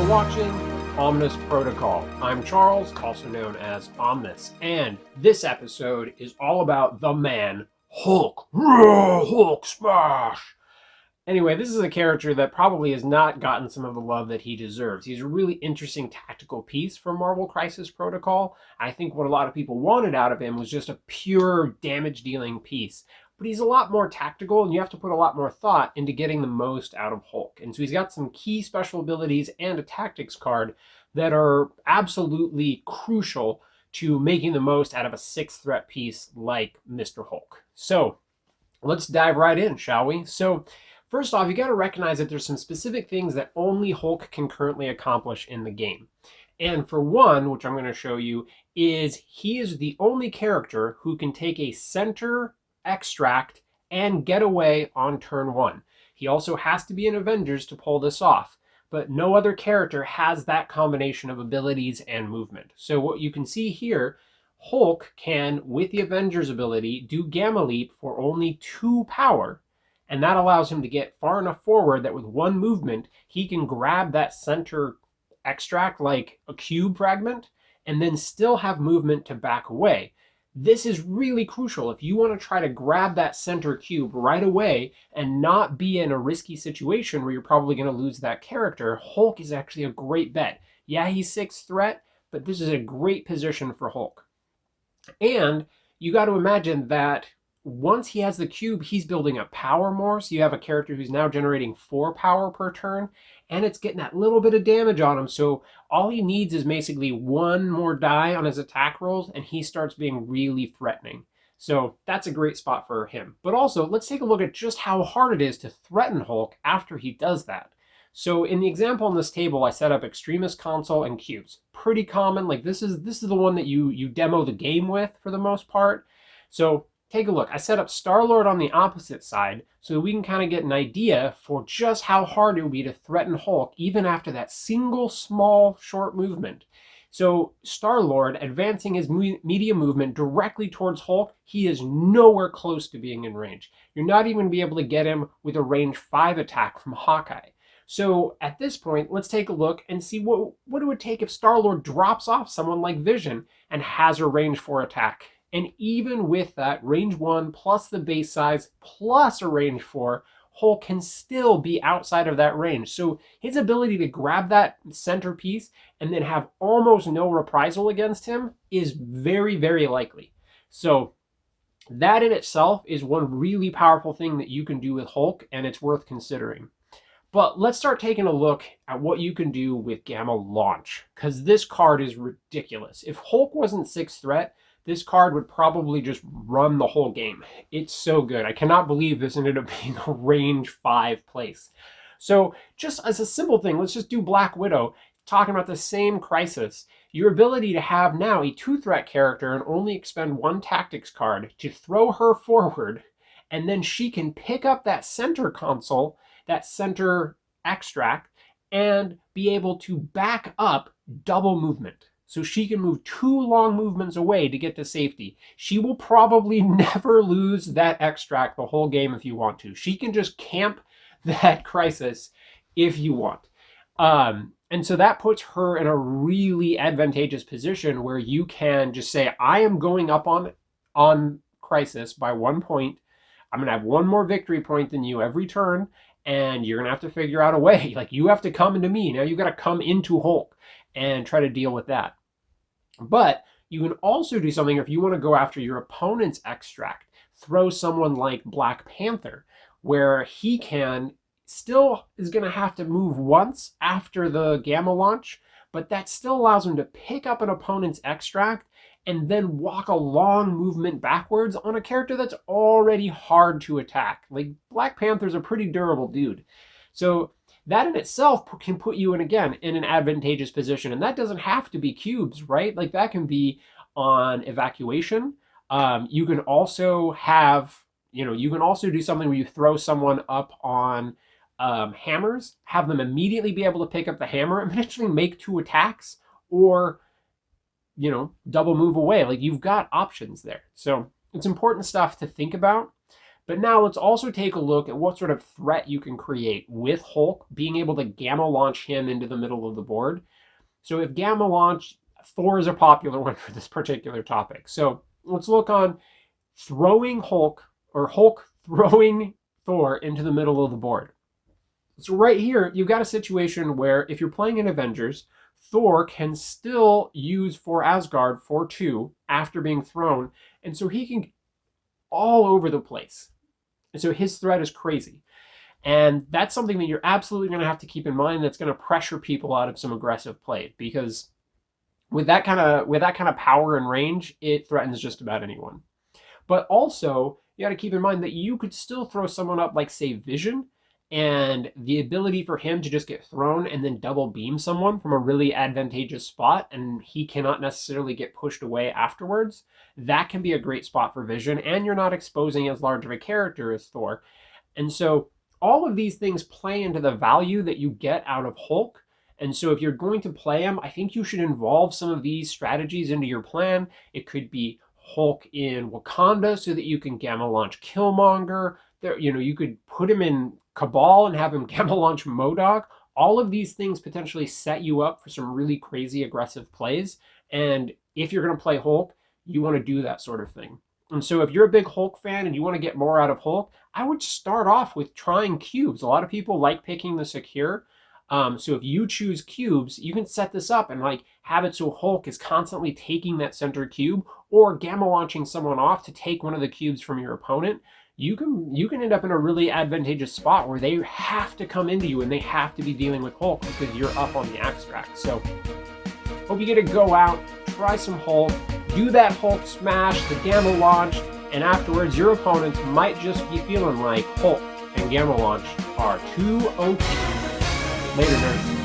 You're watching Omnis Protocol. I'm Charles, also known as Omnis, and this episode is all about the man, Hulk. Hulk smash! Anyway, this is a character that probably has not gotten some of the love that he deserves. He's a really interesting tactical piece for Marvel Crisis Protocol. I think what a lot of people wanted out of him was just a pure damage-dealing piece. But he's a lot more tactical, and you have to put a lot more thought into getting the most out of Hulk. And so he's got some key special abilities and a tactics card that are absolutely crucial to making the most out of a 6-threat piece like Mr. Hulk. So let's dive right in, shall we? So first off, you got to recognize that there's some specific things that only Hulk can currently accomplish in the game. And for one, which I'm going to show you, is he is the only character who can take a center extract and get away on turn 1. He also has to be an Avengers to pull this off, but no other character has that combination of abilities and movement. So what you can see here, Hulk can, with the Avengers ability, do Gamma Leap for only 2 power, and that allows him to get far enough forward that with 1 movement, he can grab that center extract like a cube fragment, and then still have movement to back away. This is really crucial if you want to try to grab that center cube right away and not be in a risky situation where you're probably going to lose that character. Hulk is actually a great bet. Yeah, he's 6th threat, but this is a great position for Hulk. And you got to imagine that once he has the cube, he's building up power more. So you have a character who's now generating 4 power per turn, and it's getting that little bit of damage on him. So all he needs is basically 1 more die on his attack rolls, and he starts being really threatening. So that's a great spot for him. But also, let's take a look at just how hard it is to threaten Hulk after he does that. So in the example on this table, I set up Extremis console and cubes. Pretty common. Like this is the one that you demo the game with for the most part. So take a look. I set up Star-Lord on the opposite side so that we can kind of get an idea for just how hard it would be to threaten Hulk even after that single small short movement. So Star-Lord advancing his media movement directly towards Hulk, he is nowhere close to being in range. You're not even going to be able to get him with a range 5 attack from Hawkeye. So at this point, let's take a look and see what it would take if Star-Lord drops off someone like Vision and has a range 4 attack. And even with that range 1 plus the base size plus a range 4, Hulk can still be outside of that range. So his ability to grab that centerpiece and then have almost no reprisal against him is very, very likely. So that in itself is one really powerful thing that you can do with Hulk, and it's worth considering. But let's start taking a look at what you can do with Gamma Launch, because this card is ridiculous. If Hulk wasn't 6th threat, this card would probably just run the whole game. It's so good. I cannot believe this ended up being a range 5 place. So just as a simple thing, let's just do Black Widow, talking about the same crisis. Your ability to have now a 2-threat character and only expend 1 tactics card to throw her forward, and then she can pick up that center console, that center extract, and be able to back up double movement. So she can move 2 long movements away to get to safety. She will probably never lose that extract the whole game if you want to. She can just camp that crisis if you want. And so that puts her in a really advantageous position where you can just say, I am going up on crisis by 1 point. I'm going to have 1 more victory point than you every turn, and you're going to have to figure out a way. Like, you have to come into me. Now you got to come into Hulk and try to deal with that. But you can also do something if you want to go after your opponent's extract. Throw someone like Black Panther, where he still is going to have to move once after the Gamma launch, but that still allows him to pick up an opponent's extract and then walk a long movement backwards on a character that's already hard to attack. Like, Black Panther's a pretty durable dude. So that in itself can put you in an advantageous position. And that doesn't have to be cubes, right? Like, that can be on evacuation. You can also have, you can also do something where you throw someone up on hammers, have them immediately be able to pick up the hammer and potentially make 2 attacks, or, double move away. Like, you've got options there. So it's important stuff to think about. But now let's also take a look at what sort of threat you can create with Hulk being able to gamma launch him into the middle of the board. So if gamma launch, Thor is a popular one for this particular topic. So let's look on throwing Hulk, or Hulk throwing Thor into the middle of the board. So right here, you've got a situation where if you're playing in Avengers, Thor can still use for Asgard for 2 after being thrown, and so he can all over the place. And so his threat is crazy. And that's something that you're absolutely going to have to keep in mind that's going to pressure people out of some aggressive play, because with that kind of power and range, it threatens just about anyone. But also, you got to keep in mind that you could still throw someone up like, say, Vision, and the ability for him to just get thrown and then double beam someone from a really advantageous spot, and he cannot necessarily get pushed away afterwards. That can be a great spot for Vision, and you're not exposing as large of a character as Thor. And so all of these things play into the value that you get out of Hulk. And so if you're going to play him, I think you should involve some of these strategies into your plan. It could be Hulk in Wakanda so that you can gamma launch Killmonger. There, you could put him in Cabal and have him gamma launch MODOK. All of these things potentially set you up for some really crazy aggressive plays. And if you're going to play Hulk, you want to do that sort of thing. And so if you're a big Hulk fan and you want to get more out of Hulk, I would start off with trying cubes. A lot of people like picking the secure. So if you choose cubes, you can set this up and like have it so Hulk is constantly taking that center cube or gamma launching someone off to take one of the cubes from your opponent. You can end up in a really advantageous spot where they have to come into you and they have to be dealing with Hulk because you're up on the extract. So hope you get to go out, try some Hulk, do that Hulk smash, the gamma launch, and afterwards your opponents might just be feeling like Hulk and gamma launch are too OP. Later, nerds.